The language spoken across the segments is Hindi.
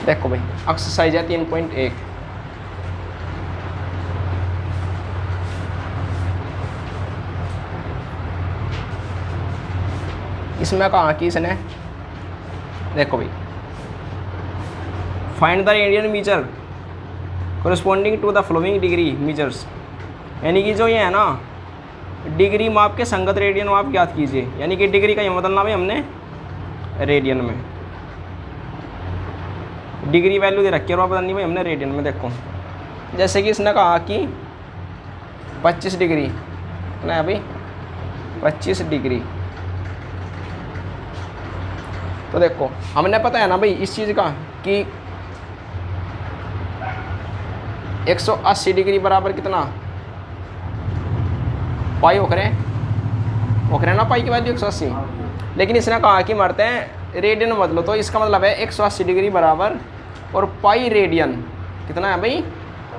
देखो भाई एक्सरसाइज है 3.1। इसमें कहा कि इसने देखो भाई find the radian measure corresponding to the following degree measures, यानी कि जो ये है ना डिग्री माप के संगत रेडियन माप ज्ञात कीजिए। यानी कि डिग्री का ये बदलना भाई हमने रेडियन में, डिग्री वैल्यू दे रखी है और बदलनी भाई हमने रेडियन में। देखो जैसे कि इसने कहा कि 25 डिग्री कितना है भाई 25 डिग्री। तो देखो हमने पता है ना भाई इस चीज़ का कि 180 डिग्री बराबर कितना पाई ओखरे ना पाई की वैल्यू 180। लेकिन इसने कहा कि मरते हैं रेडियन बदलो, तो इसका मतलब है 180 डिग्री बराबर और पाई रेडियन कितना है भाई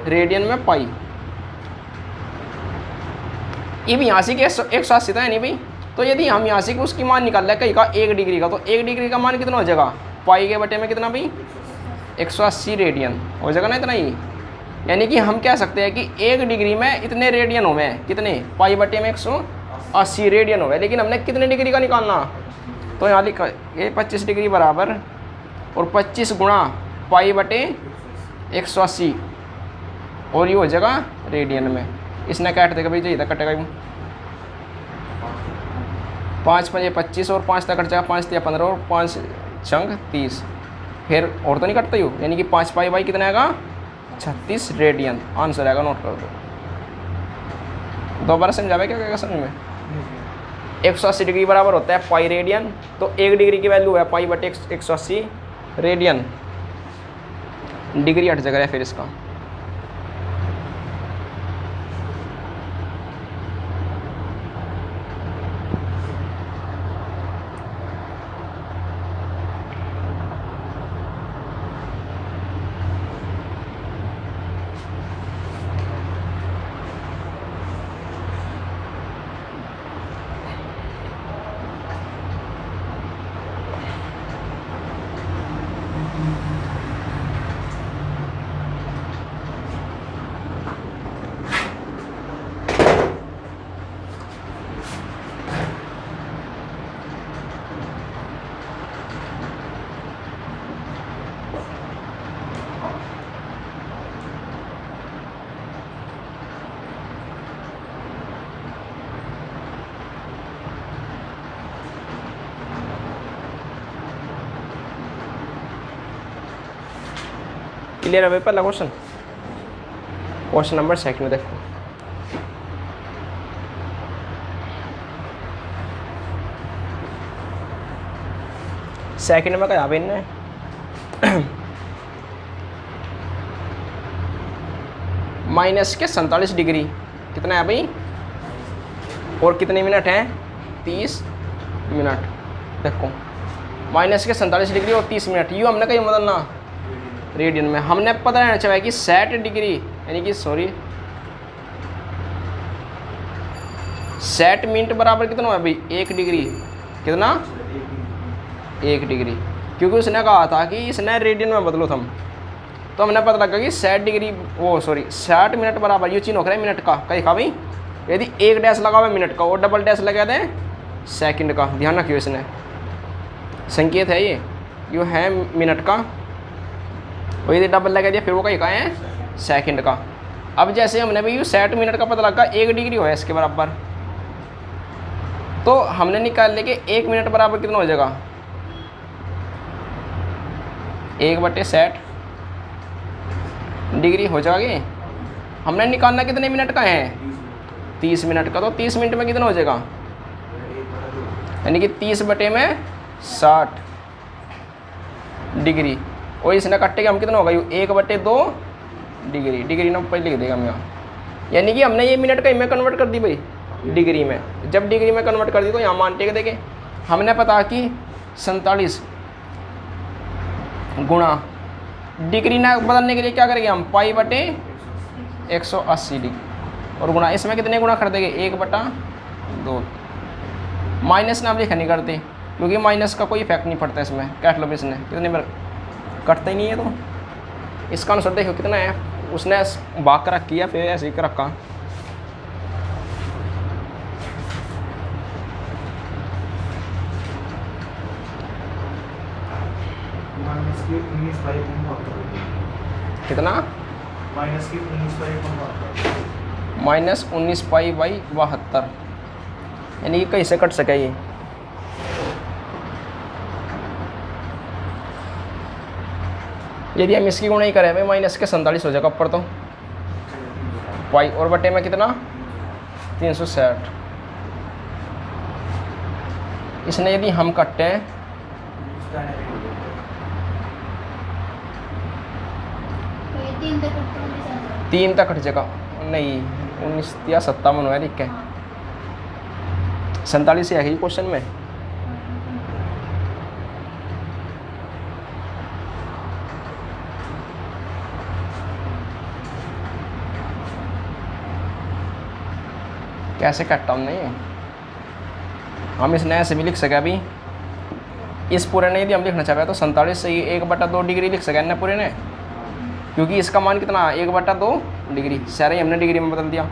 रेडियन में पाई। ये भी यहाँ से 180 था है नहीं भाई। तो यदि हम यहाँ से उसकी मान निकाल लें कहीं का 1 डिग्री का, तो 1 डिग्री का मान कितना हो जाएगा पाई के बटे में कितना भाई 180 रेडियन हो जाएगा ना इतना ही। यानी कि हम कह सकते हैं कि 1 डिग्री में इतने रेडियन हुए हैं, कितने पाई बटे में 180 रेडियन हुए। लेकिन हमने कितने डिग्री का निकालना, तो यहाँ लिखा ये 25 डिग्री बराबर और 25 गुणा पाई बटे 180 और ये हो जाएगा रेडियन में। इसने काट देगा भाई जो इधर कटेगा 5 5 25 और 5 तक कट जाएगा 5 3 15 और 5 छंग 30 फिर और तो नहीं कटता यू। यानी कि 5 पाई बाई कितना आएगा 36 रेडियन आंसर आएगा। नोट कर दो, दोबारा समझावे क्या क्या समझ में। 180 डिग्री बराबर होता है पाई रेडियन, तो 1 डिग्री की वैल्यू है पाई बटे 180 रेडियन। डिग्री हट जाएगा फिर इसका। क्लियर है पहला क्वेश्चन। क्वेश्चन नंबर सेकंड देखो सेकंड में क्या इनने माइनस के 47 डिग्री कितना है भाई और कितने मिनट हैं 30 मिनट। देखो माइनस के 47 डिग्री और 30 मिनट यू हमने कहीं बदलना रेडियन में। हमने पता रहना चाहिए कि 60 डिग्री यानी कि 60 मिनट बराबर कितना है भाई 1 डिग्री कितना 1 डिग्री, क्योंकि उसने कहा था कि इसने रेडियन में बदलो हम। तो हमने पता लगा कि 60 मिनट बराबर ये चिन्ह हो रहा है मिनट का कहीं का भाई। यदि 1 डैश लगा हुआ है मिनट का और डबल डैश लगा दें सेकंड का, ध्यान रखियो इसने संकेत है ये है मिनट का और यदि डबल लगा दिया फिर वो कहीं का है सेकंड का। अब जैसे हमने भाई 60 मिनट का पता लगा 1 डिग्री हो है इसके बराबर, तो हमने निकाल लिया कि 1 मिनट बराबर कितना हो जाएगा 1/60 डिग्री हो जाएगी। हमने निकालना कितने मिनट का है 30 मिनट का, तो 30 मिनट में कितना हो जाएगा यानी कि 30/60 डिग्री और इसने कट्टे के हम कितना होगा 1/2 डिग्री। डिग्री ना पहले लिख देगा हम यहाँ, यानी कि हमने ये मिनट का में कन्वर्ट कर दी भाई डिग्री में। जब डिग्री में कन्वर्ट कर दी तो यहाँ मान टेक देंगे। हमने पता कि 47 गुणा डिग्री ना बदलने के लिए क्या करेंगे हम पाई बटे 180 डिग्री और गुणा इसमें कितने गुणा कर देंगे 1/2। माइनस ना आप लिखा नहीं करते क्योंकि माइनस का कोई इफेक्ट नहीं पड़ता इसमें। कैट लो इसने कितने बार कटता ही नहीं है। तो इसका आंसर देखो कितना है, उसने भाग कर रखी है फिर ऐसे ही कर रखा। कितना? -19π/72, यानी कि कहीं से कट सके ये। यदि हम इसकी गुणा ही करें भाई माइनस के 47 हो जाएगा ऊपर, तो पाई और बटे में कितना 360। इसने यदि हम कटते हैं 3 तक कट जाएगा, नहीं 19 या 57 है लिख के 47 से है क्वेश्चन में। कैसे कटता हूँ? नहीं हम इसने ऐसे भी लिख सके अभी, इस पूरे ने यदि हम लिखना चाहे तो 47 से 1/2 डिग्री लिख सके ना पूरे ने, क्योंकि इसका मान कितना 1/2 डिग्री, सारे हमने डिग्री में बदल दिया।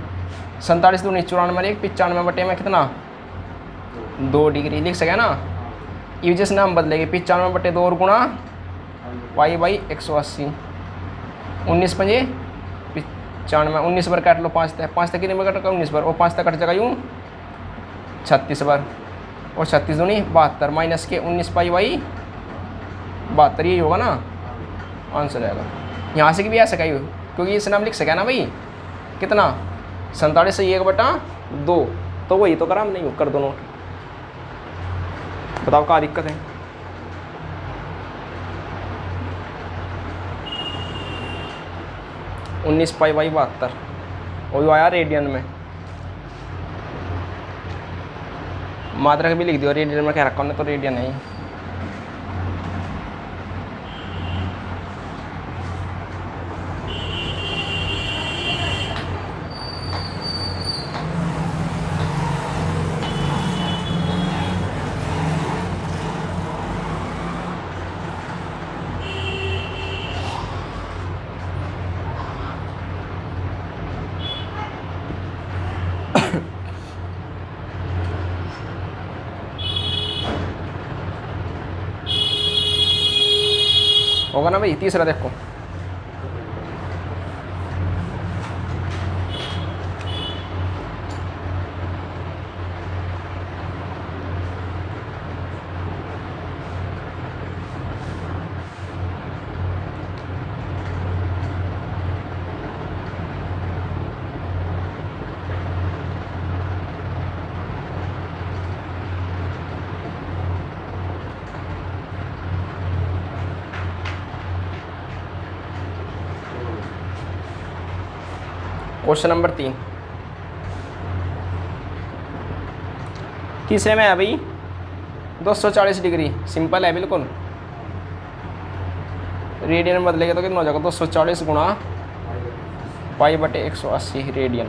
47 दूनी 94, 95 बटे में कितना 2 डिग्री लिख सके ना। ये वजह से हम बदलेंगे 95/2 और गुणा π/180। 19 पंजे 95, 19 बार काट लो, 5 तक कितने में कटेगा 19 बार, और 5 तक कट जाएगा यूँ 36 बार, और 36 दूनी 72 माइनस के 19π/72, यही होगा ना आंसर आएगा। यहाँ से भी आ सका क्योंकि इसने हम लिख सके ना भाई कितना 47 से 1/2, तो वही तो करा हम, नहीं कर दो नोट। बताओ क्या दिक्कत है? (19π/72) वो आया रेडियन में। मात्रक भी लिख दियो रेडियन में, क्या रखा हमने तो रेडियन है। होगा ना भाई? तीसरा देखो, क्वेश्चन नंबर 3 किसे में है भाई 240 डिग्री, सिंपल है बिल्कुल। रेडियन में बदलेगा तो कितना हो जाएगा 240 गुणा π/180 रेडियन।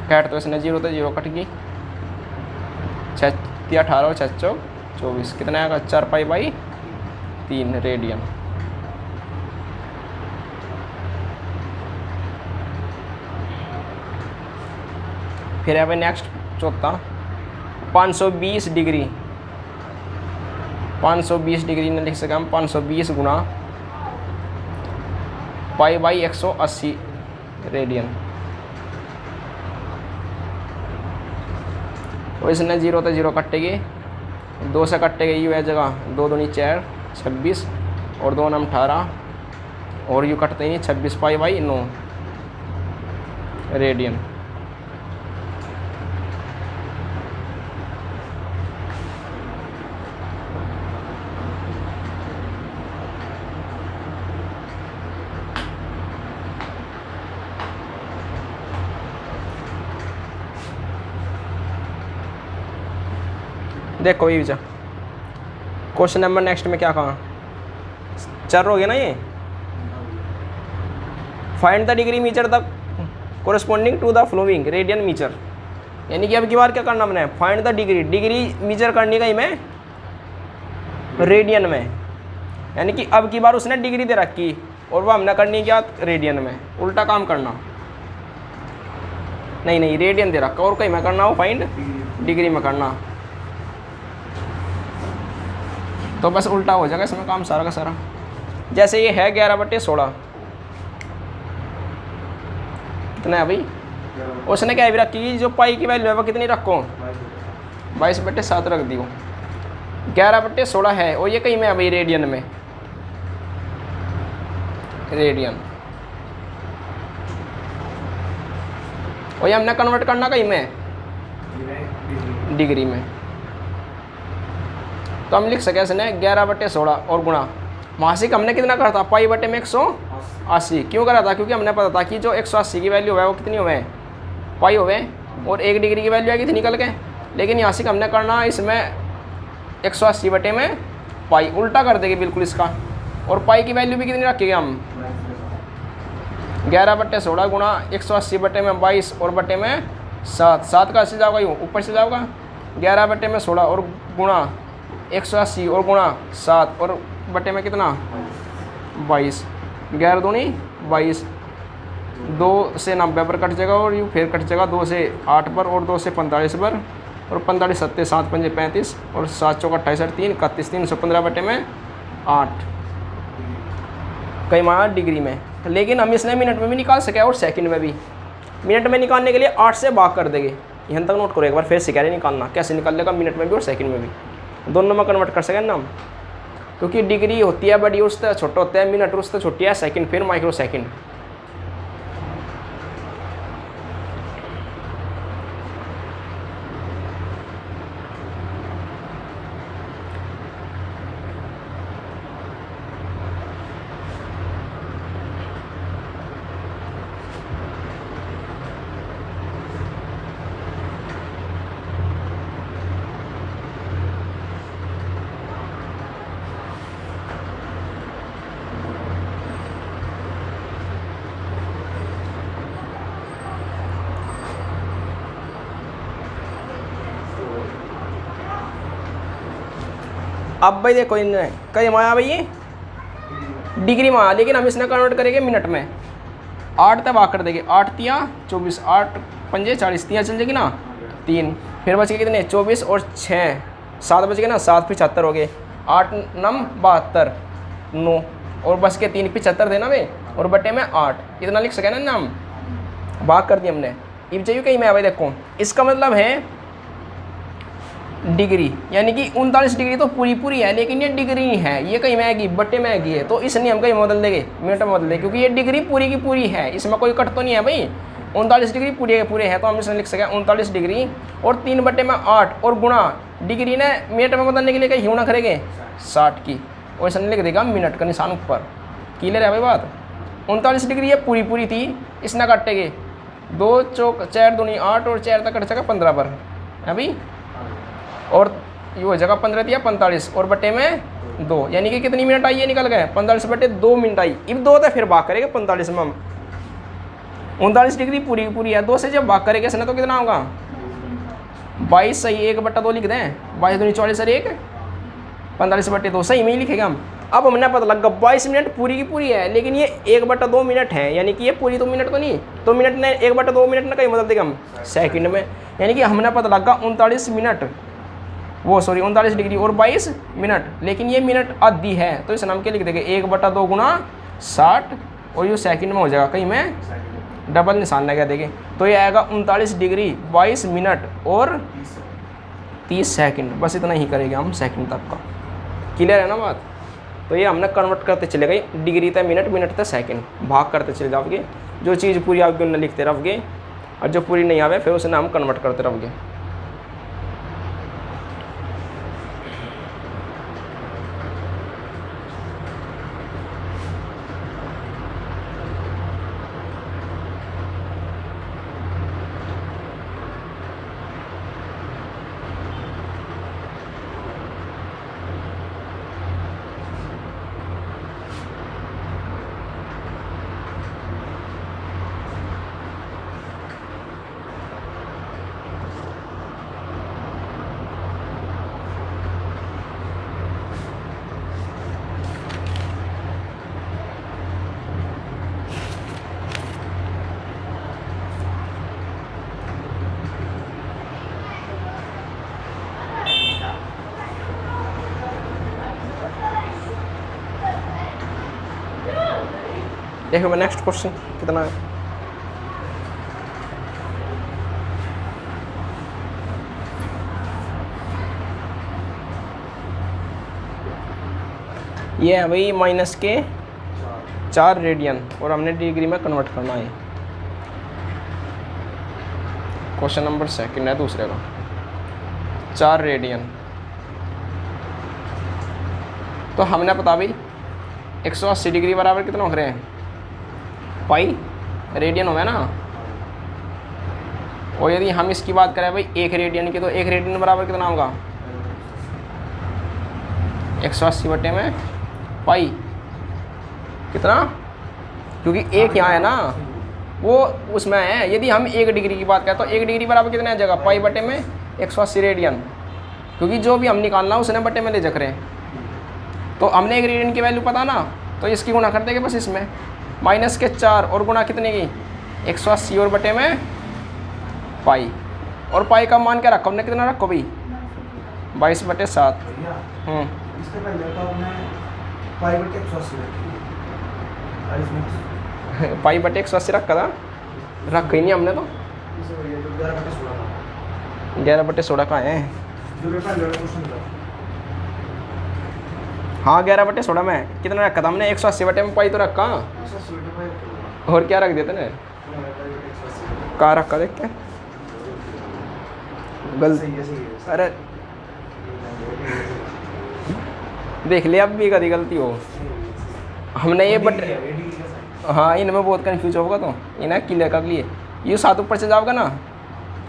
कैट तो इसने 0 तो 0 कट गई, 6 18 और 6 24, कितना आएगा 4π/3 रेडियन। फिर है भाई नेक्स्ट चौथा 520 डिग्री, 520 डिग्री ने लिख सके हम 520 गुणा π/180 रेडियन। तो इसने 0 तो 0 कटेगी, 2 से कटेगी यू है जगह 2 दूनी 4 26 और 2 नम 18 और यू कटते ही 26π/9 रेडियन। देखो ये विचार क्वेश्चन नंबर नेक्स्ट में क्या कहा, चर हो गया ना ये। Find the degree measure the corresponding to the following radian measure, यानी कि अब की बार क्या करना मैंने find the degree, degree measure करनी का ही मैं रेडियन में। यानी कि अब की बार उसने डिग्री दे रखी और वह हमने करनी क्या रेडियन में, उल्टा काम करना। नहीं रेडियन दे रखा और कहीं में करना हो फाइंड डिग्री में करना, तो बस उल्टा हो जाएगा इसमें काम सारा का सारा। जैसे ये है 11/16 कितना है भाई, उसने क्या भी रखी जो पाई की वैल्यू है वो कितनी रखो 22/7 रख दी हो। 11/16 है और ये कहीं में है भाई रेडियन में, रेडियन, और ये हमने कन्वर्ट करना कहीं में डिग्री में। तो हम लिख सके इसने 11/16 और गुणा मासिक हमने कितना करा था π/में 180 क्यों करा था, क्योंकि हमने पता था कि जो 180 की वैल्यू है वो कितनी हुए पाई हुए और 1 डिग्री की वैल्यू आएगी थी निकल के। लेकिन यहाँ से हमने करना इसमें 180 में पाई, उल्टा कर देंगे बिल्कुल इसका, और पाई की वैल्यू भी कितनी रखेंगे हम 11/16 गुणा 180 में 22 और बटे में 7, 7 का 80 जाओगा यूँ ऊपर से जाओगा 11/16 और गुणा 180 और गुणा 7 और बटे में कितना 22, 11 दूनी 22, 2 से 90 पर कट जाएगा और यूँ फिर कट जाएगा 2 से 8 पर और 2 से 45 पर और 45 7 7 5 35 और 7 चौका 28 3 31 315 बटे में 8 कई माना डिग्री में। लेकिन हम इसने मिनट में भी निकाल सके और सेकंड में भी। मिनट में निकालने के लिए 8 से भाग कर देंगे, यहाँ तक नोट करो एक बार, फिर से कह रहे निकालना कैसे निकाल लेगा मिनट में भी और सेकंड में भी, दोनों में कन्वर्ट कर सकें ना हम, क्योंकि डिग्री होती है बड़ी उससे छोटा होता है, मिनट उससे छोटी है सेकंड, फिर माइक्रो सेकंड। अब भाई देखो इनने कई माया भाई ये डिग्री में आया, लेकिन हम इसने कन्वर्ट करेंगे मिनट में। 8 तक भाग कर देंगे, 8 तिया 24, 8 पंजे 40, तिया चल जाएगी ना 3, फिर बच गए कितने 24 और 6 7 बच गए ना 7 75 हो गए, 8 9 72 9 और बच के 3 75 देना भाई और बटे में 8, इतना लिख सके ना हम, भाग कर दिया हमने। अब चाहिए कहीं में भाई देखो इसका मतलब है डिग्री, यानी कि 39 डिग्री तो पूरी पूरी है, लेकिन ये डिग्री नहीं है, ये कहीं में आएगी बट्टे में आएगी है, तो इसलिए हम कहीं बदल देंगे मिनट में बदल देंगे, क्योंकि ये डिग्री पूरी की पूरी है, इसमें कोई कट तो नहीं है भाई। 39 डिग्री पूरी के पूरे है, तो हम इसमें लिख सकें 39 डिग्री और 3/8 और गुणा डिग्री ने मिनट में बदलने के लिए कहीं ना करेंगे 60 की, और इसमें लिख देगा मिनट का निशान ऊपर। क्लियर है भाई बात। 39 डिग्री ये पूरी पूरी थी, इसने काटेंगे 2 चौक 4 दूनी 8 और 4 तक कट जाएगा 15 पर है भाई, और ये हो जाएगा 15 या 45 और बटे में 2, यानी कि कितनी मिनट आई ये निकल गए 45/2 मिनट आई। अब 2 तो फिर भाग करेंगे 45 में हम, 39 डिग्री पूरी पूरी है, 2 से जब भाग करेंगे इसने तो कितना होगा 22 सही 1/2 लिख दें, 22 दूनी 44 और 1 45/2 सही में ही लिखेगा हम। अब हमने पता लगा 22 मिनट पूरी की पूरी है, लेकिन ये 1/2 मिनट है, यानी कि ये पूरी तो मिनट तो नहीं, तो मिनट ने 1/2 मिनट ने कहीं बदल देगा हम सेकंड में, यानी कि हमने पता लगा 39 मिनट वो सॉरी 39 डिग्री और 22 मिनट, लेकिन ये मिनट आधी है, तो इस नाम के लिख देंगे 1/2 गुणा 60 और ये सेकंड में हो जाएगा, कहीं में डबल निशान लगा देंगे, तो ये आएगा 39 डिग्री 22 मिनट और 30 सेकंड। बस इतना ही करेंगे हम सेकंड तक का। क्लियर है ना बात। तो ये हमने कन्वर्ट करते चले गए डिग्री तक मिनट, मिनट तक सेकंड, भाग करते चले जाओगे, जो चीज़ पूरी आओगे उन्हें लिखते रहोगे और जो पूरी नहीं आवे फिर उसे हम कन्वर्ट करते रहोगे। देखो मैं नेक्स्ट क्वेश्चन कितना है। ये है भाई माइनस के 4 रेडियन और हमने डिग्री में कन्वर्ट करना है। क्वेश्चन नंबर सेकंड है दूसरे का, 4 रेडियन। तो हमने पता भाई 180 डिग्री बराबर कितना हो रहे हैं, पाई रेडियन हो गया ना। और यदि हम इसकी बात करें भाई 1 रेडियन की, तो 1 रेडियन बराबर कितना होगा, 180 बटे में पाई कितना, क्योंकि एक यहाँ है ना वो उसमें है। यदि हम 1 डिग्री की बात करें तो 1 डिग्री बराबर कितना है जगह, पाई बटे में 180 रेडियन, क्योंकि जो भी हम निकालना उसने बटे में ले जक रहे हैं। तो हमने 1 रेडियन की वैल्यू पता ना, तो इसकी गुणा कर देंगे बस इसमें, माइनस के 4 और गुणा कितने की 180 और बटे में पाई। और पाई का मान क्या रखा हमने, कितना रखो भाई 22/7। इसके पहले तो हमने पाई बटे 180 पाई बटे 180 रखा था, रख ही नहीं हमने तो। 11/16 कहाँ है, हाँ 11/16 में कितना रखा था हमने, 180 बटे में पाई तो रखा, और क्या रख देते ना, कहाँ रखा देख के गलती। अरे देख लिया, अब भी कभी गलती हो। हमने ये बट हाँ इनमें बहुत कन्फ्यूज होगा, तो इन्हें क्लियर कर लिए। ये 7 ऊपर से जाओगे ना,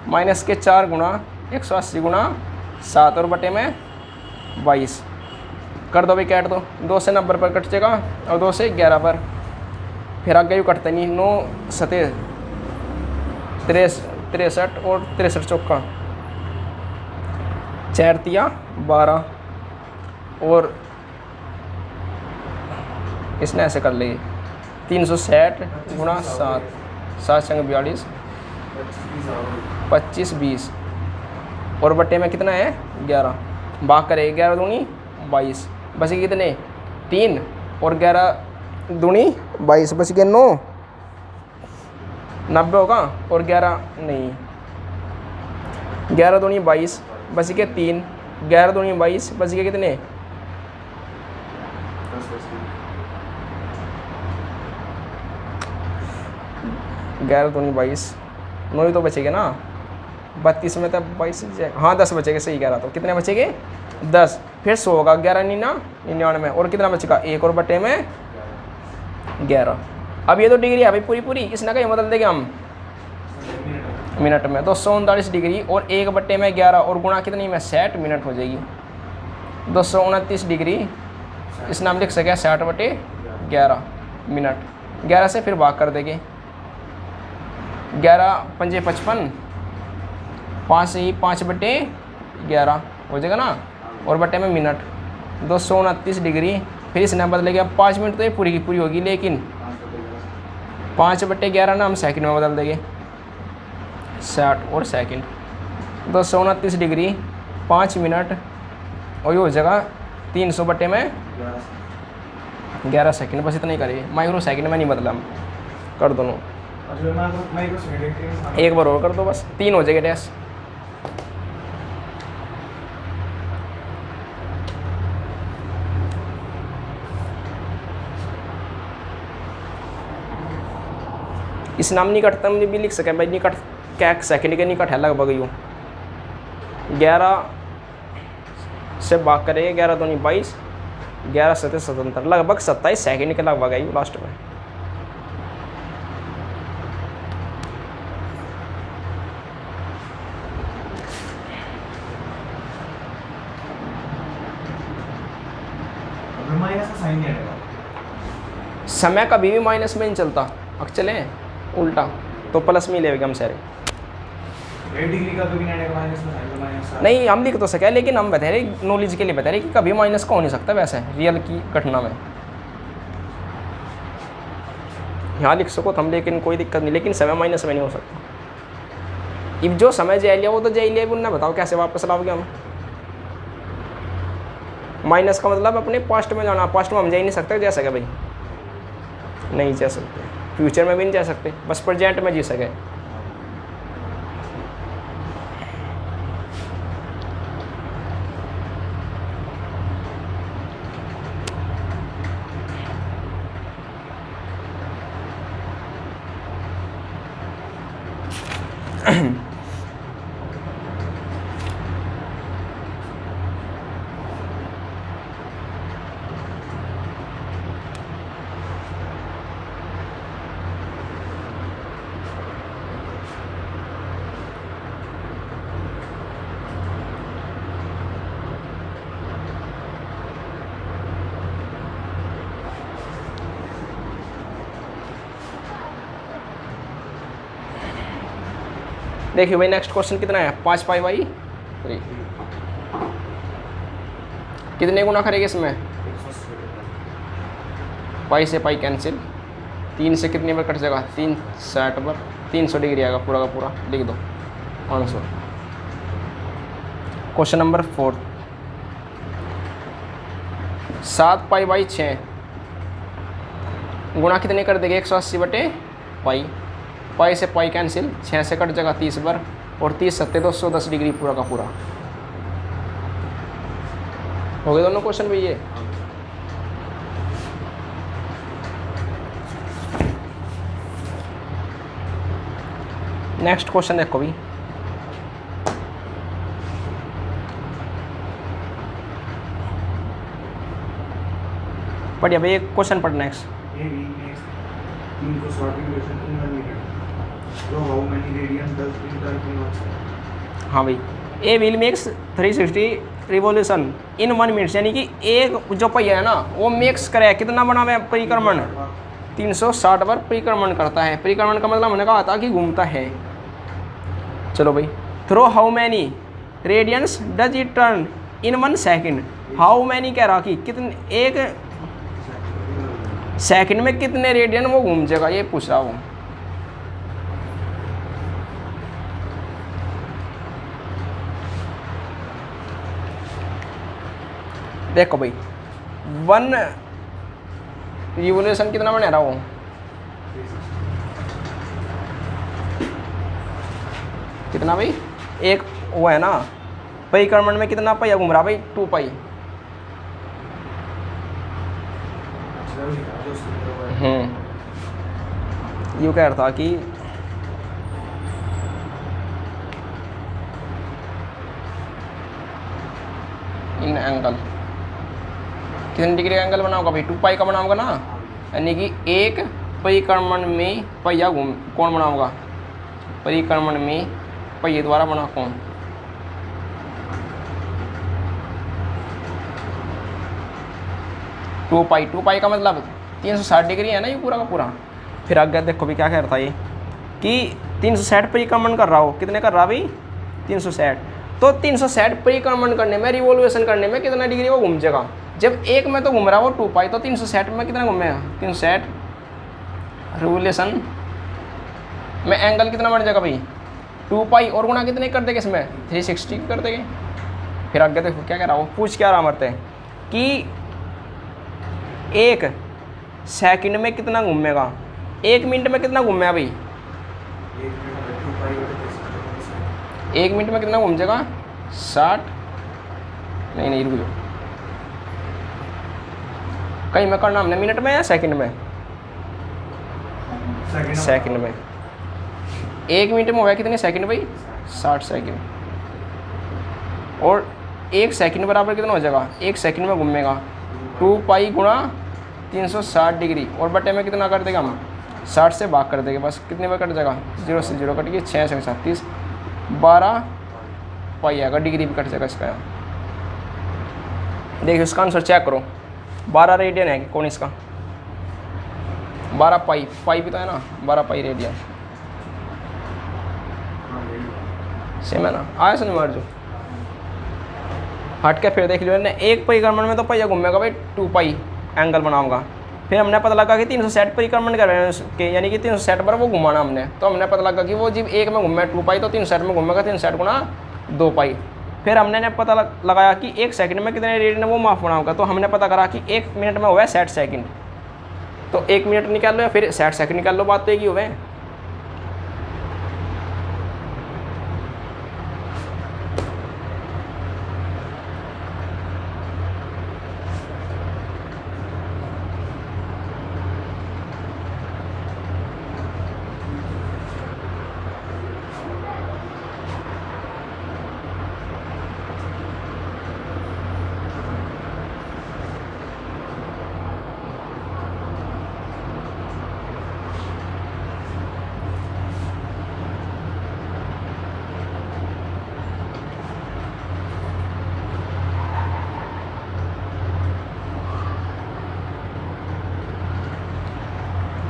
माइनस के 4 गुणा 180 गुणा 7 और बटे में 22 कर दो भाई, काट दो। 2 से 90 पर कट जाएगा और 2 से 11 पर, फिर आगे यूँ कटते नहीं। 9 7 63 और 63 चौका 4 तिया 12, और इसने ऐसे कर ली 360 गुणा 7, 7 संग 42 25 20 और बटे में कितना है 11, भाग करे 11 दूनी 22, बस ये कितने 3 और 11 दूनी 22, बस के 9 90 होगा, और 11 नहीं 11 दूनी 22, बस के 3 11 दूनी 22, बस के कितने 11 दूनी 22, 9 ही तो बचेगा ना, 32 में तो 22, हाँ 10 बचेगा, सही कह रहा। तो कितने बचेंगे 10, फिर 100 होगा, 11 नीना 99, और कितना बचेगा 1 और बटे में 11। अब ये तो डिग्री है भाई पूरी, इसने कहीं बदल देंगे हम मिनट में, तो 139 डिग्री और 1 बटे में 11 और गुणा कितनी में 60 मिनट हो जाएगी। 229 डिग्री इसने हम लिख सके 60 बटे 11 मिनट, 11 से फिर भाग कर देंगे, 11 पंजे 55, 5 से ही 5 बटे 11 हो जाएगा ना, और बटे में मिनट 229 डिग्री, फिर इसने बदलेगा 5 मिनट, तो ये पूरी की पूरी होगी, लेकिन 5 बटे 11 ना हम सेकंड में बदल देंगे, 60 और सेकंड, 229 डिग्री 5 मिनट, और ये हो जाएगा 300 बटे में 11 सेकंड, बस इतना ही करिए। माइक्रो सेकंड में नहीं बदला हम, कर दोनों एक बार और कर दो, बस 3 हो जाएगा डैश। इस नाम निकट हम भी लिख सके भाई, निकट क्या सेकंड के निकट है लगभग यूँ 11 से भाग करेंगे, 11 दूनी 22, 11 7 77, लगभग 27 सेकंड के लगभग है लास्ट में। समय कभी भी माइनस में नहीं चलता, अब चले उल्टा तो प्लस में ही लेगा हम सारे। 1 डिग्री का कभी माइनस नहीं हम लिख तो सके, लेकिन हम बता रहे नॉलेज के लिए बता रहे कि कभी माइनस का हो नहीं सकता वैसे रियल की घटना में। यहाँ लिख सको तो हम, लेकिन कोई दिक्कत नहीं, लेकिन समय माइनस में नहीं हो सकता। अब जो समय जा लिया वो तो जा लिया, उन्हें बताओ कैसे वापस लाओगे हम। माइनस का मतलब अपने पास्ट में जाना, पास्ट में हम जा ही नहीं सकते जैसा क्या भाई, नहीं जा सकते, फ्यूचर में भी नहीं जा सकते, बस प्रेजेंट में जी सके। देखिए भाई नेक्स्ट क्वेश्चन कितना है, 5π/3 कितने गुना करेंगे इसमें, पाई से पाई कैंसिल, 3 से कितने बार कट जाएगा, 3 60 बार, 300 डिग्री आएगा पूरा का पूरा, लिख दो आंसर। क्वेश्चन नंबर 4, 7π/6 गुणा कितने कर देंगे, 180/पाई, पाई से पाई कैंसिल, 6 से कट जाएगा 30 बार, और 30 सत्ते 210 डिग्री पूरा का पूरा। हो गए दोनों क्वेश्चन भी ये। नेक्स्ट क्वेश्चन देखो भी, बढ़िया भाई एक क्वेश्चन पढ़ next. A wheel makes 360 revolution in 1 minute. So how many radians does it turn in 1 second? हाँ भाई, a wheel makes 360 revolution in 1 minute, यानी कि एक जो पहिया है ना वो मेक्स करे कितना बना हुआ है, परिक्रमण 360 बार परिक्रमण करता है। परिक्रमण का मतलब मैंने कहा था कि घूमता है। चलो भाई, through how many radians does it turn in 1 second. How many कह रहा कि कितने, एक सेकंड में कितने रेडियन वो घूम जाएगा, ये पूछ रहा हूँ। देखो भाई 1 रिवोल्यूशन कितना बना रहा हूँ, कितना भाई, एक वो है ना परिक्रमण में कितना पहिया घूम रहा भाई, 2π। यूँ कह रहा था कि इन एंगल कितने डिग्री का एंगल बनाऊंगा भाई, 2π का बनाऊंगा ना, यानी कि एक परिक्रमण में पहिया घूम कौन बनाऊंगा, परिक्रमण में पहिए द्वारा बना कौन, टू पाई का मतलब 360 डिग्री है ना ये पूरा का पूरा। फिर आगे देखो भी क्या कह रहा था ये कि 360 परिक्रमण कर रहा हो, कितने कर रहा भाई 360, तो 360 परिक्रमण करने में, रिवोल्यूशन करने में कितना डिग्री वो घूम जाएगा। जब एक में तो घूम रहा हो 2π, तो 360 में कितना घूमेगा, 360 रिवोल्यूशन में एंगल कितना बन जाएगा भाई 2π, और गुणा कितने कर देंगे इसमें 360 कर देंगे। फिर आगे देखो क्या कह रहा हो, पूछ क्या रहा मरते हैं कि एक सेकंड में कितना घूमेगा, 1 मिनट में कितना घूमेगा भाई, 1 मिनट में कितना घूम जाएगा 60, नहीं रुक जाओ, कहीं में करना हमने मिनट में या सेकंड में, सेकंड में। 1 मिनट में हो गया कितने सेकंड भाई 60 सेकंड, और 1 सेकंड बराबर कितना हो जाएगा, 1 सेकंड में घूमेगा 2π गुणा 360 डिग्री, और बटे में कितना कर देगा हम 60 से भाग कर देंगे, बस कितने में कट जाएगा, 0 से 0 कट गई, 6 से 37, 12π आएगा, डिग्री भी कट जाएगा इसका। देखिए इसका आंसर चेक करो, 12 रेडियन है कि कौन इसका, 12π, पाई भी तो है ना, 12π रेडियन सेम है ना, आया सुन मार जो हट के फिर देख लियो ने, एक परिक्रमण में तो पहिया घूमेगा भाई 2π एंगल बनाऊंगा। फिर हमने पता लगा कि 360 परिक्रमण कर रहे हैं उसके, यानी कि 360 बार वो घुमाना हमने, तो हमने पता लगा कि वो जब एक में घूमे 2π, तो 360 में घूमेगा 360 गुणा 2π। फिर हमने पता लगाया कि 1 सेकंड में कितने रेडियन वो माफ बनाऊंगा, तो हमने पता करा कि 1 मिनट में हुआ है 60 सेकंड, तो 1 मिनट निकाल लो या फिर 60 सेकंड निकाल लो, बात तो एक ही हुए।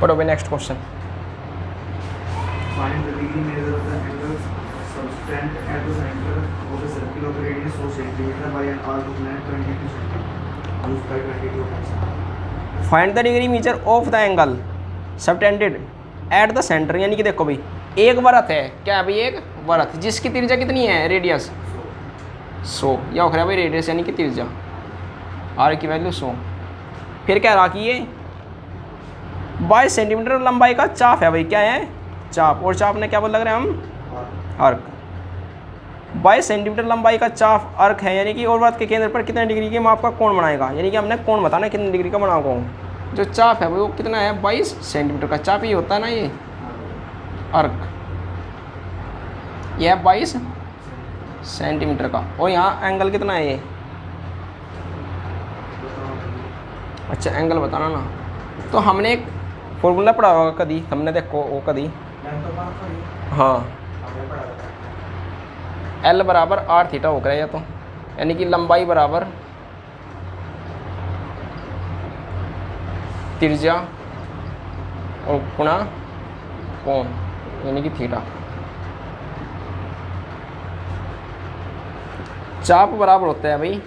पढ़ो भाई next question. Find the degree measure of the angle subtend at the center of the circle of radius of centimeter by an arc of length 22 centimeter. Use by 22 centimeter. Find the degree measure of the angle subtended at the centre, यानी कि देखो भाई एक वृत्त है, क्या है भाई एक वृत्त जिसकी त्रिज्या कितनी है, रेडियस 100, या हो रहा है भाई रेडियस यानी कि त्रिज्या, आर की वैल्यू 100। फिर कह रहा कि ये 22 सेंटीमीटर लंबाई का चाप है भाई, क्या है चाप, और चाप ने क्या बोल लग रहे हैं हम अर्क। 22 सेंटीमीटर लंबाई का चाप अर्क है, यानी कि और वृत्त के केंद्र पर कितने डिग्री के माप का कोण बनाएगा, यानी कि हमने कोण बताना कितने डिग्री का बनाओ कोण। जो चाप है वो कितना है 22 सेंटीमीटर का, चाप ही होता है ना ये अर्क, यह है 22 सेंटीमीटर का, और यहाँ एंगल कितना है ये, अच्छा एंगल बताना ना। तो हमने एक फॉर्मूला पढ़ा होगा कभी, हमने देखो वो कभी, हाँ एल बराबर आर थीटा हो गया, तो यानी कि लंबाई बराबर त्रिज्या और गुणा कोण, यानी कि थीटा। चाप बराबर होता है भाई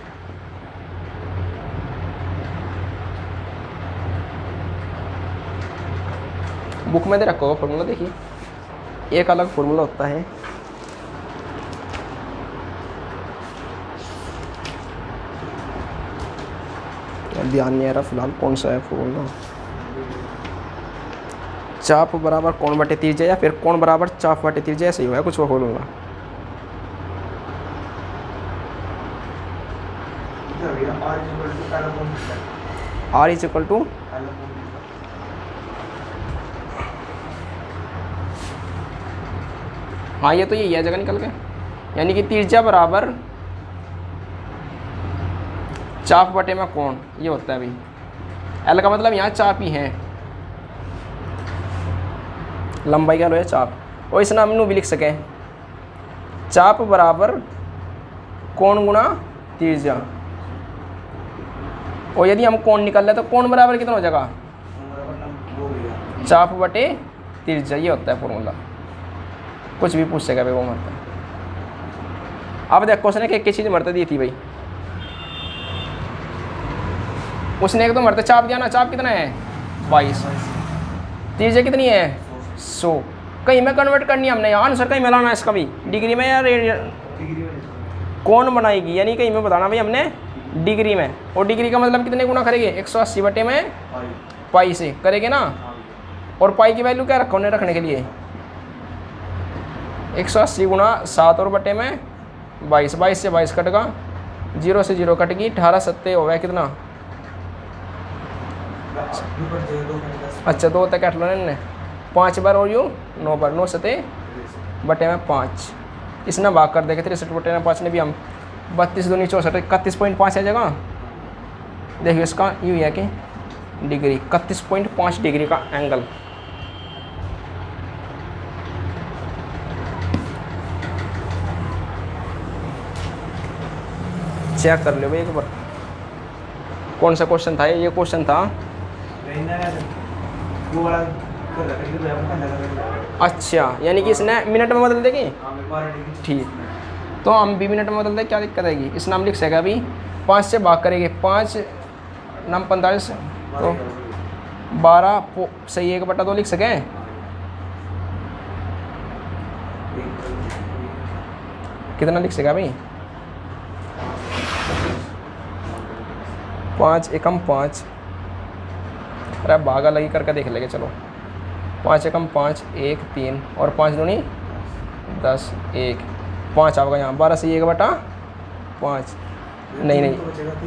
बुक में दे रखा होगा फॉर्मूला, देखिए एक अलग फॉर्मूला होता है, ध्यान नहीं आ रहा फिलहाल कौन सा है फॉर्मूला। चाप बराबर कोण बटे त्रिज्या या फिर कोण बराबर चाप बटे त्रिज्या, ऐसे ही हुआ है कुछ वो formula. R is equal to हाँ ये तो यही है जगह निकल के, यानी कि त्रिज्या बराबर चाप बटे में कोण, ये होता है भाई। एल का मतलब यहाँ चाप ही है, लंबाई का लो है चाप, और इस नाम में भी लिख सके चाप बराबर कोण गुणा त्रिज्या, और यदि हम कोण निकाल लें तो कोण बराबर कितना हो जाएगा चाप बटे त्रिज्या, ये होता है फॉर्मूला। कुछ भी पूछ सकेगा भाई वो मरता है। अब देख क्वेश्चन है कि एक चीज़ मरते दी थी भाई, उसने एक तो मरते चाप दिया ना, चाप कितना है 22, त्रिज्या कितनी है 100, कहीं में कन्वर्ट करनी है हमने, आंसर कहीं में लाना है इसका भी, डिग्री में या कौन बनाएगी, यानी कहीं में बताना भाई हमने डिग्री में, और डिग्री का मतलब कितने गुना करेंगे 180 बटे में पाई से करेंगे ना, और पाई की वैल्यू क्या रखा उन्हें रखने के लिए 180 गुना 7 और बटे में 22, 22 से 22 कटेगा, 0 से 0 कटेगी, 18 सत्ते हो गया कितना, अच्छा 2 तक काट लो ने 5 बार और यूँ 9 बार, 9 सत्ते बटे में 5, इसने भाग कर देखे 63 बटे में 5 ने भी हम 32 दूनी 64, 31.5 है जगह। देखिए इसका यूँ है कि डिग्री 31.5 डिग्री का एंगल। चेक कर लो भाई एक बार कौन सा क्वेश्चन था ये क्वेश्चन था, अच्छा यानी कि इसने मिनट में बदल देगी, ठीक, तो हम भी मिनट में बदल दें, क्या दिक्कत आएगी, इस नाम लिख सकेगा अभी 5 से भाग करेंगे, 5 नाम 45 तो 12 सही 1/2 लिख सकें, कितना लिख सकेगा भाई 5 एकम 5, अरे भागा लगी करके देख लेंगे चलो। 5 एकम 5, 1 3 और 5 दूनी 10, 1 5 आपका यहाँ 12 से 1/5 नहीं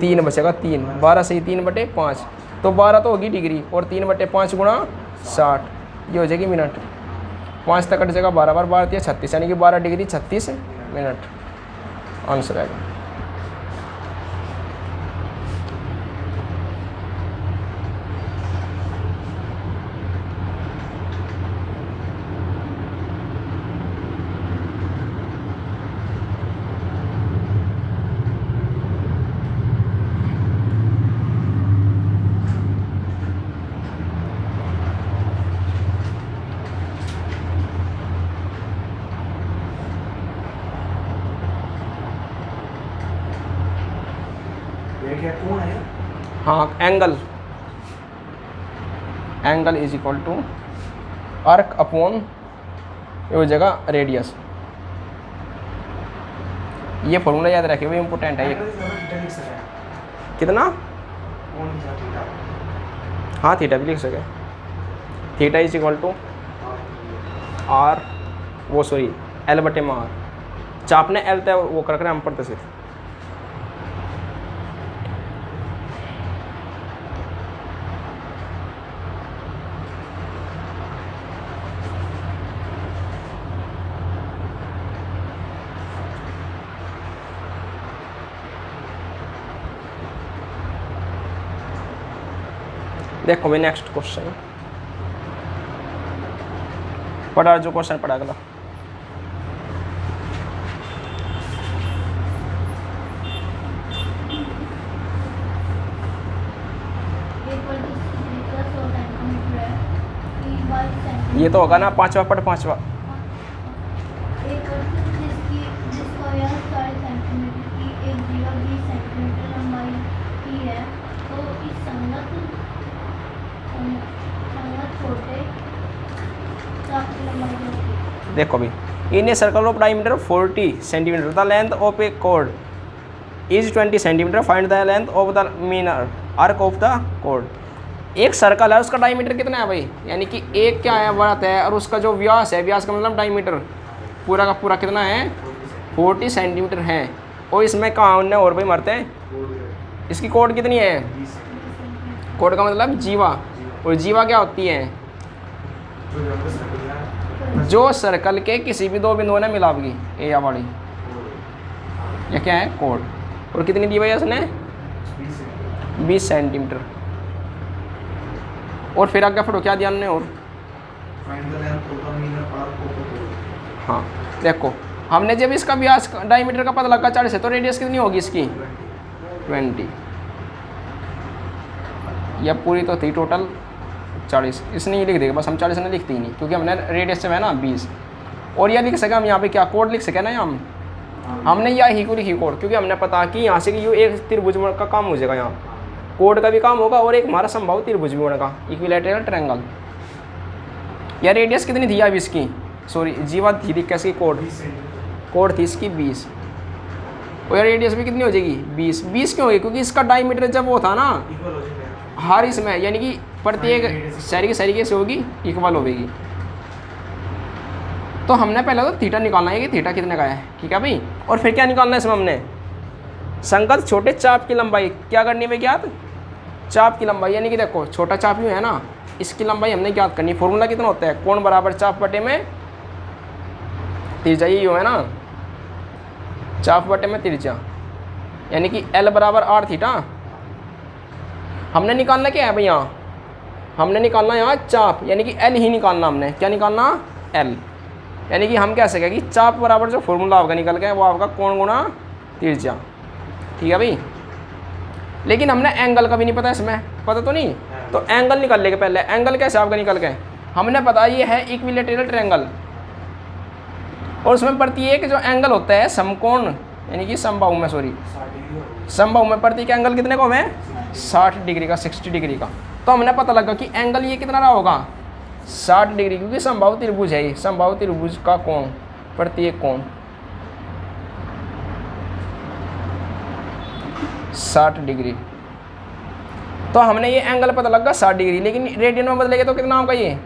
3 बचेगा 3, 12 से 3/5 तो 12 तो होगी डिग्री और 3/5 गुणा 60 ये हो जाएगी मिनट। 5 तक कट जाएगा 12 बार 12 या 36 यानी कि 12 डिग्री 36 मिनट आंसर आएगा। ये क्या कौन है? हाँ angle is equal to arc upon ये हो जाएगा रेडियस। ये फॉर्मूला याद रखिए वो इम्पोर्टेंट है ये। कितना? हाँ थीटा भी लिख सके। Theta is equal to r वो सॉरी L/r। चाप ने L तय वो कर हम पढ़ते सिर्फ। देखो भाई नेक्स्ट क्वेश्चन पढ़ा जो क्वेश्चन पढ़ा अगला। ये तो होगा ना 5/5 देखो भाई in a circle of diameter 40 centimetre the length of a chord is 20 centimetre find the length of the minor arc of the chord. एक सर्कल है उसका डायमीटर कितना है भाई, यानी कि एक क्या है वर्थ है और उसका जो व्यास है, व्यास का मतलब डायमीटर पूरा का पूरा कितना है 40 सेंटीमीटर है। और इसमें कहाँ उन्हें और भाई मरते हैं। इसकी कोड कितनी है, कोड का मतलब जीवा, और जीवा क्या होती है जो सर्कल के किसी भी दो बिंदुओं ने मिलावगी ए या वाली, यह क्या है कोड। और कितनी दी भाई उसने 20 सेंटीमीटर। और फिर आगे फोटो क्या दिया हमने और हाँ देखो हमने जब इसका व्यास डायमीटर का पता लगा 40 है तो रेडियस कितनी होगी इसकी 20। यह पूरी तो थी टोटल 40, इसने ये लिख देगा बस, हम 40 ने लिखते ही नहीं क्योंकि हमने रेडियस से है ना 20। और यह लिख सके हम यहाँ पे क्या कोड लिख सके ना हमने यह ही को लिखी कोड, क्योंकि हमने पता कि यहाँ से कि ये एक त्रिभुज का काम हो जाएगा, यहाँ कोड का भी काम होगा और एक हमारा संभव त्रिभुज भी बनेगा इक्विलैटरल ट्रायंगल। या रेडियस कितनी थी अब इसकी, सॉरी जीवा थी कैसी कोड थी इसकी 20, और यार रेडियस भी कितनी हो जाएगी 20 क्यों होगी क्योंकि इसका डायमीटर जब वो था ना हर इसमें, यानी कि प्रत्येक सारी की सारी कैसे होगी इक्वल होगी। तो हमने पहले तो थीटा निकालना है कि थीटा कितने का है, ठीक है भाई। और फिर क्या निकालना है इसमें हमने संगत छोटे चाप की लंबाई क्या करनी है ज्ञात, चाप की लंबाई, यानी कि देखो छोटा चाप यूँ है ना, इसकी लंबाई हमने ज्ञात करनी। फॉर्मूला कितना होता है कोण बराबर चाप बटे में तिरछा, ये यूँ है ना चाप बटे में तिरछा, यानी कि L बराबर R थीटा। हमने निकालना क्या है भैया, हमने निकालना यहाँ चाप, यानी कि L ही निकालना, हमने क्या निकालना L, यानी कि हम कह सकें कि चाप बराबर जो फॉर्मूला आपका निकल गया वो आपका कोण गुणा तिरछा, ठीक है भाई। लेकिन हमने एंगल का भी नहीं पता, इसमें पता तो नहीं, तो एंगल निकाल लेंगे पहले। एंगल कैसे आपका निकल गए, हमने पता ये है इक्विलैटरल ट्रायंगल, और उसमें प्रत्येक जो एंगल होता है समकोण, यानी कि समबाहु में सॉरी समबाहु में प्रत्येक एंगल कितने को हमें 60 डिग्री का 60 डिग्री का। तो हमने पता लगा कि एंगल ये कितना रहा होगा 60 डिग्री, क्योंकि समबाहु त्रिभुज है, समबाहु त्रिभुज का कोण प्रत्येक कोण 60 डिग्री। तो हमने ये एंगल पता लगा 60 डिग्री, लेकिन रेडियन में बदलेगा तो कितना होगा ये?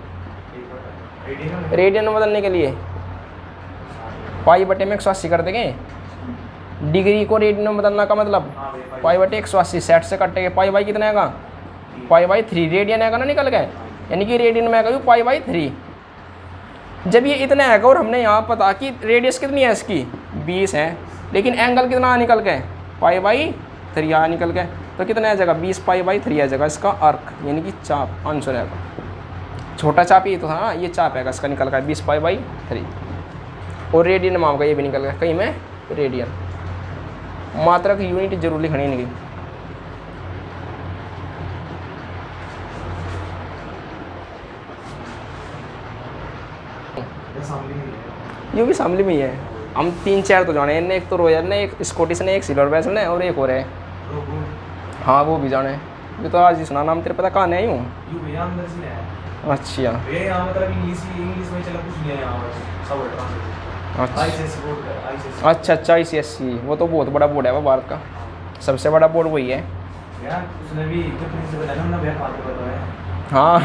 रेडियन में बदलने के लिए पाई बटे में 180 कर देंगे। डिग्री को रेडियन में बदलना का मतलब पाई बटे 180, 60 से कटेगा पाई बाई कितना आएगा? पाई बाई 3 रेडियन आएगा ना निकल गए, यानी कि रेडियन में आएगा पाई बाई 3। जब ये इतना आएगा और हमने यहाँ पता कि रेडियस कितनी है इसकी 20 है, लेकिन एंगल कितना निकल गए? पाई बाई 3 यहाँ निकल गए, तो कितना आ जाएगा? 20 पाई बाई 3 आ जाएगा इसका अर्क, यानी कि चाप आंसर आएगा। छोटा चाप ये तो था, ये चाप आएगा इसका निकल गया 20 पाई बाई 3। और रेडियन में आपका ये भी निकल गया कहीं में रेडियन। मात्रक यूनिट जरूर लिखनी नहीं। ये भी शामिल में ही है। हम 3-4 तो जाने हैं, एक तो रॉयल ने, एक स्कॉटिश ने, एक सिल्वर वेसल ने और एक और है। हाँ वो भी जाने, ये तो आज ही सुना नाम। तेरे पता कहाँ नहीं हूँ? अच्छा अच्छा अच्छा ICSE, वो तो बहुत बड़ा बोर्ड है वो भारत का, सबसे बड़ा बोर्ड वही है। हाँ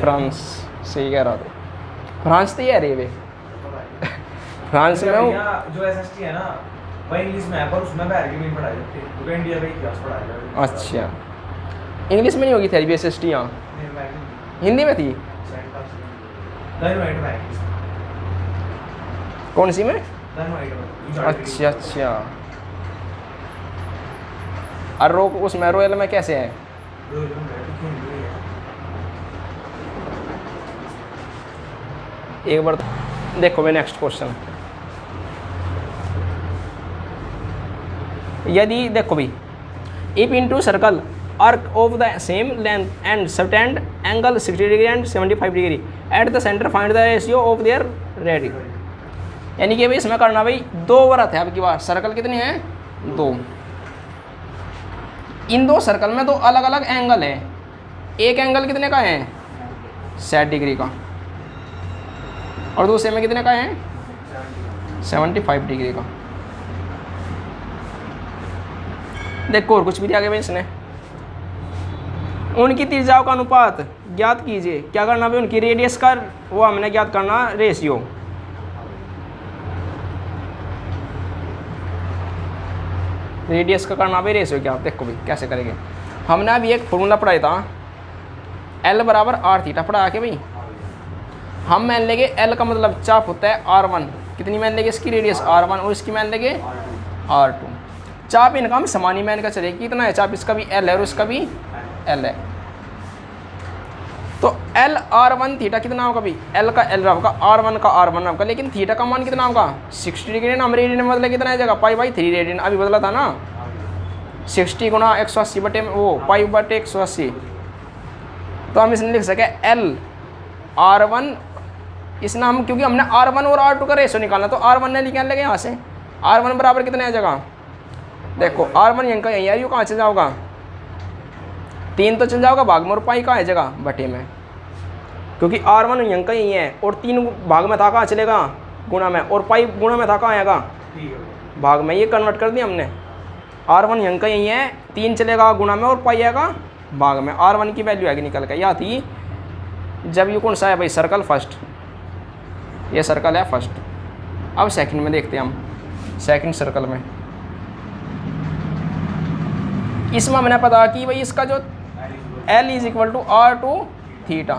फ्रांस, सही कह रहा था। फ्रांस तो यार ये फ्रांस में जो SST है ना वो इंग्लिश में है, पर उसमें बाहर की भी पढ़ाई जाती है, तो इंडिया का इतिहास पढ़ाया जाता है। अच्छा इंग्लिश में नहीं होगी थेरेपी SST यहाँ? हिंदी में थी। कौन सी में? अच्छा अच्छा। और उसमें रॉयल में कैसे है? एक बार देखो मैं नेक्स्ट क्वेश्चन। यदि देखो भाई, if into circle arc of the same length and certain angle 60 degree and 75 degree at the center find the ratio of their radius। यानी कि भाई इसमें करना भाई 2 वृत्त है आपकी बार। सर्कल कितनी है? 2। इन 2 सर्कल में 2 अलग अलग एंगल है। एक एंगल कितने का है? 60 डिग्री का, और दूसरे में कितने का है? 75 डिग्री का। देखो और कुछ भी दिया गया भाई इसने। उनकी त्रिज्याओं का अनुपात ज्ञात कीजिए। क्या करना भाई? उनकी रेडियस का वो हमने ज्ञात करना रेशियो। रेडियस का करना भाई रेशियो क्या? देखो भाई कैसे करेंगे। हमने अभी एक फॉर्मूला पढ़ाया था, L बराबर R थीटा पढ़ा के भाई। हम मान लेंगे L का मतलब चाप होता है R1, कितनी मान लेंगे इसकी रेडियस R1, और इसकी मान लेंगे R2। चाप इनका हम समान ही मान का चलेगी, कितना है चाप? इसका भी L है और इसका भी L है। तो L R1 थीटा कितना होगा भाई? L का L होगा, R1 का R1 होगा, लेकिन थीटा का मान कितना होगा? 60 डिग्री ना। हम रेडियन में बदले कितना आ जाएगा? पाई बाई 3 रेडियन अभी बदला था ना। 60 गुना 180 बटे वो पाई बटे 180। तो हम इसमें लिख सके L R1, इसमें हम क्योंकि हमने R1 और R2 का रेशो निकालना, तो R1 ने निकाल लेंगे यहाँ से। R1 बराबर कितने आ जाएगा? देखो R1 यहाँ का यही है, यू कहाँ चल जाओगा? 3 तो चल जाओगा भाग में, और पाई कहाँ है जगह? बटे में, क्योंकि R1 यहाँ का यही है, और 3 भाग में था कहाँ चलेगा? गुणा में, और पाई गुणा में था कहाँ आएगा? भाग में। ये कन्वर्ट कर दिया हमने। R1 यहाँ का यही है, 3 चलेगा गुणा में, और पाई आएगा भाग में। R1 की वैल्यू आएगी निकल के। यह थी जब ये कौन सा है भाई? सर्कल फर्स्ट, ये सर्कल है फर्स्ट। अब सेकंड में देखते हैं हम, सेकंड सर्कल में इसमें हमने पता कि भाई इसका जो L is equal to R2 theta,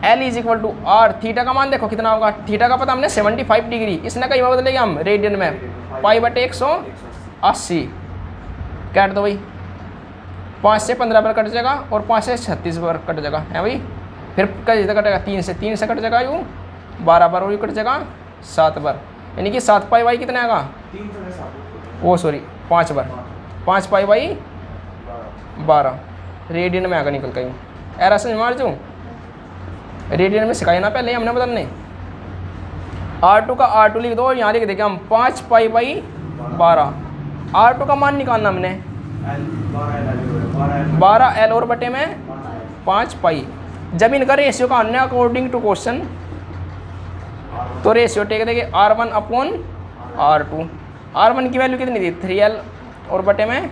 L is equal to R theta का मान देखो कितना होगा? थीटा का पता हमने 75 डिग्री, इसने कहीं बदलेगा हम रेडियन में, पाई बटे 180 काट दो भाई। 5 से 15 पर कट जाएगा, और 5 से 36 पर कट जाएगा है भाई। फिर कैसे कटेगा? 3 से कट जाएगा यूँ 12 बार, और यूँ कट जाएगा 7 बार, यानी कि 7 पाई बाई कितना आएगा? ओ सॉरी 5 बार, 5 पाई बाई 12 रेडियन में आएगा निकल कहीं। ऐरा समझ मार जो रेडियन में सिखाया ना पहले हमने बदलने। R2 का R2 लिख दो, और यहाँ लिख देंगे हम 5 पाई बाई 12। R2 का मान निकालना हमने 12 L और बटे में 5 पाई। जब इनका रेशियो का अन्य अकॉर्डिंग टू क्वेश्चन, तो रेशियो टेक देंगे R1 अपॉन R2। R1 की वैल्यू कितनी थी? 3L, और बटे में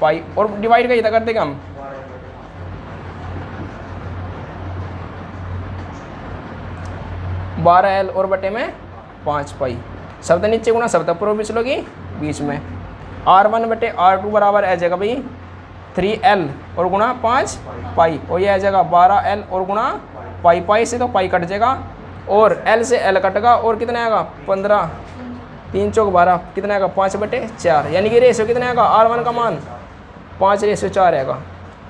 पाई, और डिवाइड का इतना कर देगा हम 12L और बटे में 5 पाई। शब्द नीचे गुना शब्द पूर्व बीच लोगी बीच में। R1 बटे R2 बराबर आ जाएगा भाई 3L और गुना 5 पाई, और ये आ जाएगा 12L और गुना पाई। पाई से तो पाई कट जाएगा और L से L कटेगा, और कितना आएगा 15, 3 चौक 12, कितना आएगा 5/4, यानी कि रेशियो कितना आएगा R1 का मान 5:4 आएगा,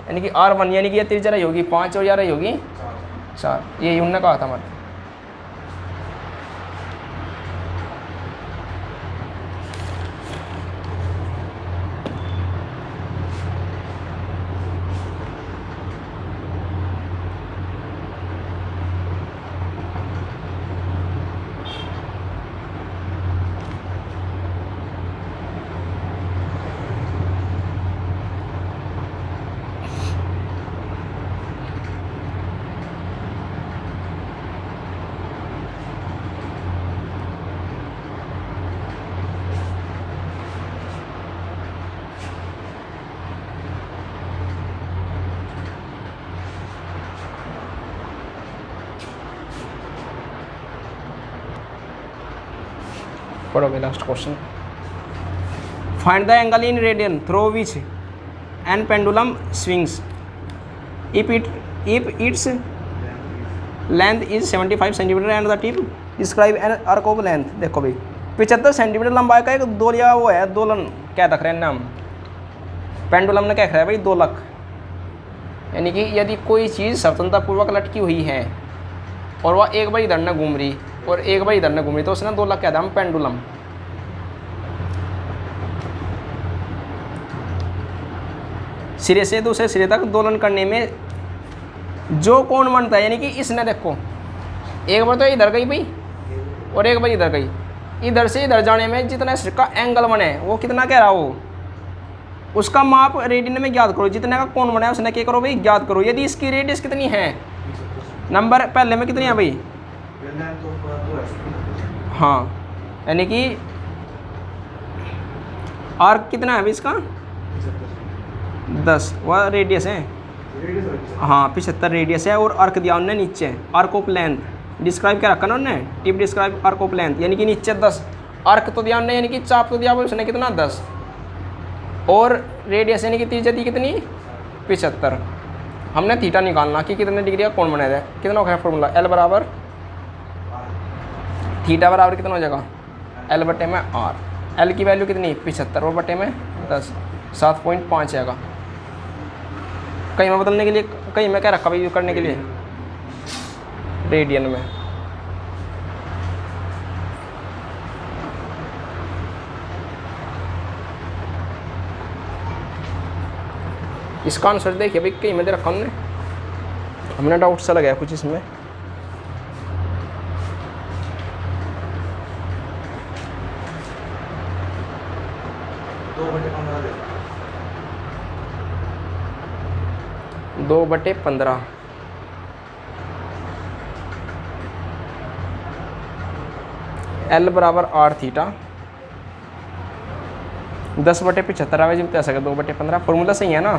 यानी कि R1 यानी कि ये त्रिज्या रही होगी 5 और 11 होगी 4। ये उन्होंने कहा था हमारे। पढ़ोगे last question. Find the angle in radian through which N pendulum swings if its length is 75 centimetre and the tip describe an arc of length. देखो भाई 75 सेंटीमीटर लंबाई का एक दोलिया वो है, दोलन क्या रख रहे हैं नाम, पेंडुलम ने क्या रखा है भाई दोलक, यानी कि यदि कोई चीज़ स्वतंत्रतापूर्वक लटकी हुई है और वह एक बार इधर न घूम रही और एक बार इधर न घूम रही तो उसने दोलक क्या था हम पेंडुलम। सिरे से दूसरे सिरे तक दोलन करने में जो कोण बनता है, यानी कि इसने देखो एक बार तो इधर गई भाई और एक बार इधर गई, इधर से इधर जाने में जितना इसका एंगल बने वो कितना कह रहा हो, उसका माप रेडियन में ज्ञात करो, जितने का कोण बना है उसने क्या करो भाई ज्ञात करो। यदि इसकी रेडियस कितनी है, नंबर पहले में कितनी है भाई, हाँ, यानी कि आर्क कितना है भाई इसका 10, वह रेडियस है, हाँ 75 रेडियस है, और आर्क दिया उन्होंने नीचे आर्क ऑफ लेंथ डिस्क्राइब क्या रखा ना उन्होंने, tip describe arc of length, यानी कि नीचे 10 आर्क तो दिया उन्होंने, यानी कि चाप तो दिया भाई उसने कितना 10, और रेडियस यानी कि त्रिज्या दी कितनी 75। हमने थीटा निकालना कि कितने डिग्री का कोण बनाया है, कितना हो गया फॉर्मूला L बराबर थीटा बराबर कितना हो जाएगा L बटे में R, L की वैल्यू कितनी 75 और बटे में 10, 7.5 आएगा। कहीं में बदलने के लिए, कहीं में क्या रखा भाई करने के लिए रेडियन में। इसका आंसर देखिए भाई कहीं में दे रखा हमने डाउट सा लगाया कुछ इसमें। दो बटे 15 L बराबर R थीटा 10 बटे 75 आवे जी, 2 बटे 15 फॉर्मूला सही है ना।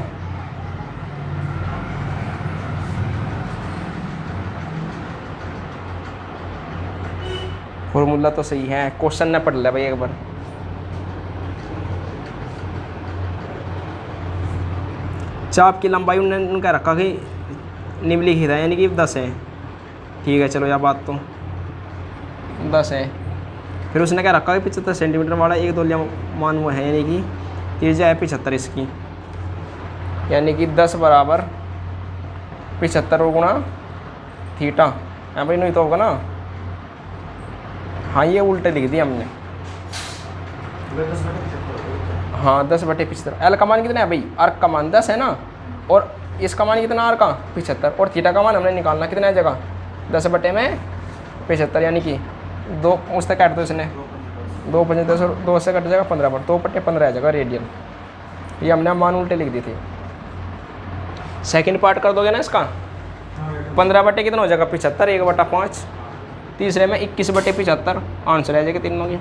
फॉर्मूला तो सही है, क्वेश्चन ने पढ़ लिया भाई एक बार। चाप की लंबाई उन्होंने उनका रखा कि निम्नलिखित है, यानी कि 10 है, ठीक है चलो यह बात तो 10 है। फिर उसने क्या रखा कि 75 सेंटीमीटर वाला एक दोलिया मान वो है, यानी कि त्रिज्या है 75 इसकी, यानी कि 10 बराबर 75 गुणा थीटा है भाई, नहीं तो होगा ना, हाँ ये उल्टे लिख दिया हमने, हाँ 10 बटे 75। L का मान कितना है भाई, आर्क का मान 10 है ना, और इसका मान कितना आर्क का 75, और थीटा का मान हमने निकालना कितना है जगह 10 बटे में 75, यानी कि 2 उससे काट दो इसने 2 5 10 और 2 से कट जाएगा 15 पर 2 बटे 15 आ जाएगा रेडियन। ये हमने मान उल्टे लिख दी थी। सेकंड पार्ट कर दोगे ना इसका 15 बटे कितना हो जाएगा 75, 1/5, तीसरे में 21 बटे 75 आंसर आ जाएगा तीनों की।